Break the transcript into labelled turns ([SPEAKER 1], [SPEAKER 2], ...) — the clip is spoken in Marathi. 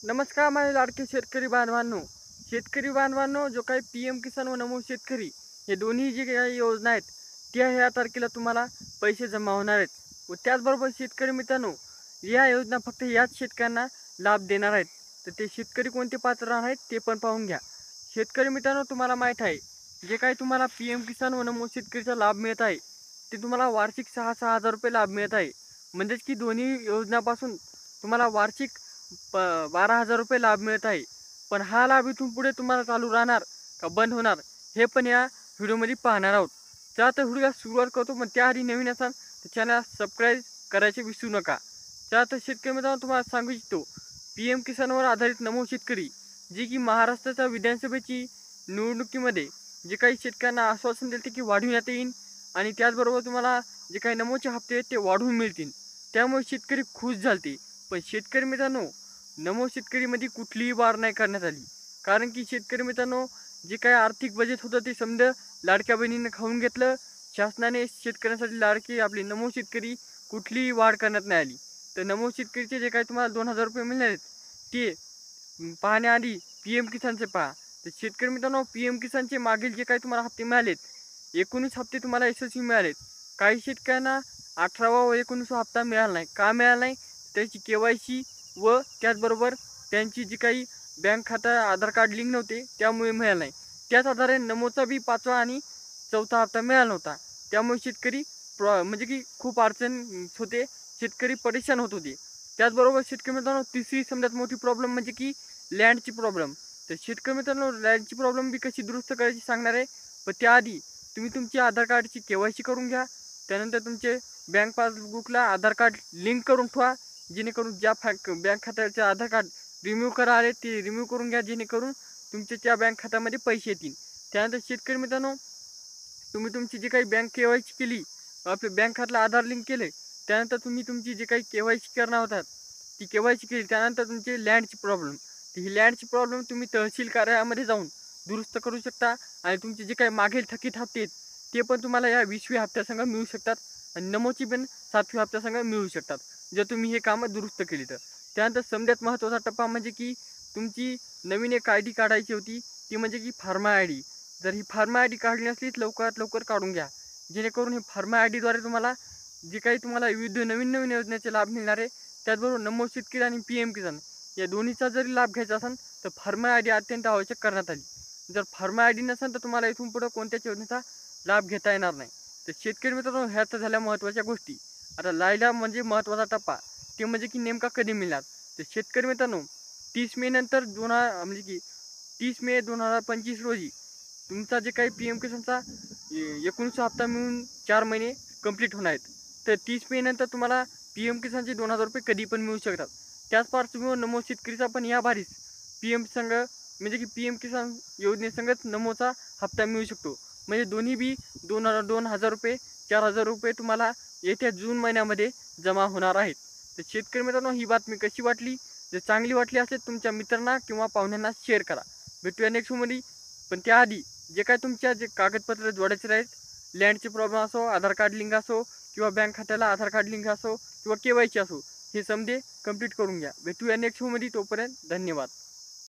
[SPEAKER 1] नमस्कार माझे लाडके शेतकरी बांधवांनो. शेतकरी बांधवांनो, जो काही PM किसान व नमो शेतकरी हे दोन्ही जे काही योजना आहेत, त्या ह्या तारखेला तुम्हाला पैसे जमा होणार आहेत. व त्याचबरोबर शेतकरी मित्रांनो, या योजना फक्त याच शेतकऱ्यांना लाभ देणार आहेत. तर ते शेतकरी कोणते पात्र आहेत ते पण पाहून घ्या. शेतकरी मित्रांनो, तुम्हाला माहीत आहे, जे काही तुम्हाला PM किसान व नमो शेतकरीचा लाभ मिळत आहे, ते तुम्हाला वार्षिक 6,000 रुपये लाभ मिळत आहे. म्हणजेच की दोन्ही योजनापासून तुम्हाला वार्षिक 12,000 रुपये लाभ मिळत आहे. पण हा लाभ इथून पुढे तुम्हाला चालू राहणार का बंद होणार, हे पण या व्हिडिओमध्ये पाहणार आहोत. चला तर व्हिडिओला सुरुवात करतो, पण त्याआधी नवीन असाल तर चॅनल सबस्क्राईब करायचे विसरू नका. चला तर शेतकरी मित्रांनो, तुम्हाला सांगू इच्छितो, PM किसानवर आधारित नमो शेतकरी, जी की महाराष्ट्राच्या विधानसभेची निवडणुकीमध्ये जे काही शेतकऱ्यांना आश्वासन दिले की वाढविण्यात येईल, आणि त्याचबरोबर तुम्हाला जे काही नमोचे हप्ते आहेत ते वाढवून मिळतील. त्यामुळे शेतकरी खुश झालते. पण शेतकरी मित्रांनो, नमो शेतकरीमध्ये कुठलीही वाढ नाही करण्यात आली. कारण की शेतकरी मित्रांनो, जे काही आर्थिक बजेट होतं ते समजा लाडक्या बहिणीनं खाऊन घेतलं. शासनाने शेतकऱ्यांसाठी लाडकी आपली नमो शेतकरी कुठलीही वाढ करण्यात नाही आली. तर नमो शेतकरीचे जे काही तुम्हाला 2,000 रुपये मिळणार आहेत, ते पाहण्याआधी PM किसानचे पहा. तर शेतकरी मित्रांनो, PM किसानचे मागील जे काही तुम्हाला हप्ते मिळालेत, 19 हप्ते तुम्हाला यशस्वी मिळालेत. काही शेतकऱ्यांना 18वा व 19वा हप्ता मिळाला नाही. का मिळाला नाही? त्याची KYC व त्याचबरोबर त्यांची जी काही बँक खाता आधार कार्ड लिंक नव्हते, त्यामुळे मिळालं नाही. त्याच आधारे नमोचा बी 5वा आणि 4था हप्ता मिळाला नव्हता. त्यामुळे शेतकरी म्हणजे की खूप अडचण होते. शेतकरी परेशान होत होते. त्याचबरोबर शेतकरी मित्रांनो, तिसरी सगळ्यात मोठी प्रॉब्लेम म्हणजे की लँडची प्रॉब्लेम. तर शेतकरी मित्रांनो, लँडची प्रॉब्लेम बी कशी दुरुस्त करायची सांगणार आहे. पण त्याआधी तुम्ही तुमची आधार कार्डची KYC करून घ्या. त्यानंतर तुमचे बँक पासबुकला आधार कार्ड लिंक करून ठेवा. जेणेकरून ज्या बँक खात्याचे आधार कार्ड रिम्यूव्ह करा आले ते रिम्यूव्ह करून घ्या, जेणेकरून तुमच्या त्या बँक खात्यामध्ये पैसे येतील. त्यानंतर शेतकरी मित्रांनो, तुम्ही तुमची जी काही बँक KYC केली, आपले बँक खात्याला आधार लिंक केले, त्यानंतर तुम्ही तुमची जी काही KYC करणार होतात ती KYC केली. त्यानंतर तुमची लँडची प्रॉब्लेम, ही लँडची प्रॉब्लेम तुम्ही तहसील कार्यालयामध्ये जाऊन दुरुस्त करू शकता. आणि तुमचे जे काही मागील थकीत हप्ते आहेत ते पण तुम्हाला या 20व्या हप्त्यासंग मिळू शकतात. आणि नमोची पण 7व्या हप्त्यासंग मिळू शकतात, जर तुम्ही हे कामं दुरुस्त केली तर. त्यानंतर सगळ्यात महत्त्वाचा टप्पा म्हणजे की तुमची नवीन एक ID काढायची होती, ती म्हणजे की फार्मा ID. जर ही फार्मा ID काढली नसली तर लवकरात लवकर काढून घ्या, जेणेकरून ही फार्मा IDद्वारे तुम्हाला जे काही तुम्हाला विविध नवीन नवीन योजनेचे लाभ मिळणार आहे. त्याचबरोबर नमो शेतकरी आणि PM किसान या दोन्हीचा जरी लाभ घ्यायचा असेल तर फार्मा ID अत्यंत आवश्यक करण्यात आली. जर फार्मा ID नसेल तर तुम्हाला इथून पुढं कोणत्याच योजनेचा लाभ घेता येणार नाही. तर शेतकरी मित्रांनो, ह्या तर झाल्या महत्त्वाच्या गोष्टी. आता राहिला म्हणजे महत्त्वाचा टप्पा, ते म्हणजे की नेमका कधी मिळणार. तर शेतकरी मित्रांनो, 30 मे नंतर म्हणजे की 30 मे 2025 रोजी तुमचा जे काही PM किसानचा 19वा हप्ता मिळून 4 महिने कंप्लीट होणार आहेत. तर 30 मे नंतर तुम्हाला PM किसानचे 2,000 रुपये कधी पण मिळू शकतात. त्याच पार्श्वभूमीवर नमो शेतकरीचा पण या बारीस PM संघ म्हणजे की PM किसान योजनेसंगच नमोचा हप्ता मिळू शकतो. म्हणजे दोन्ही बी 2,000 रुपये, 4,000 रुपये तुम्हाला येत्या जून महिन्यामध्ये जमा होणार आहेत. तर शेतकरी मित्रांनो, ही बातमी कशी वाटली? जर चांगली वाटली असेल तुमच्या मित्रांना किंवा पाहुण्यांना शेअर करा. भेटूया नेक्स्ट व्हिडिओमध्ये. पण त्याआधी जे काय तुमच्या जे कागदपत्र जोडायचे आहेत, लँडची प्रॉब्लेम असो, आधार कार्ड लिंक असो, किंवा बँक खात्याला आधार कार्ड लिंक असो, किंवा KYC असो, हे समजे कंप्लीट करून घ्या. भेटूया नेक्स्ट व्हिडिओमध्ये. तोपर्यंत धन्यवाद.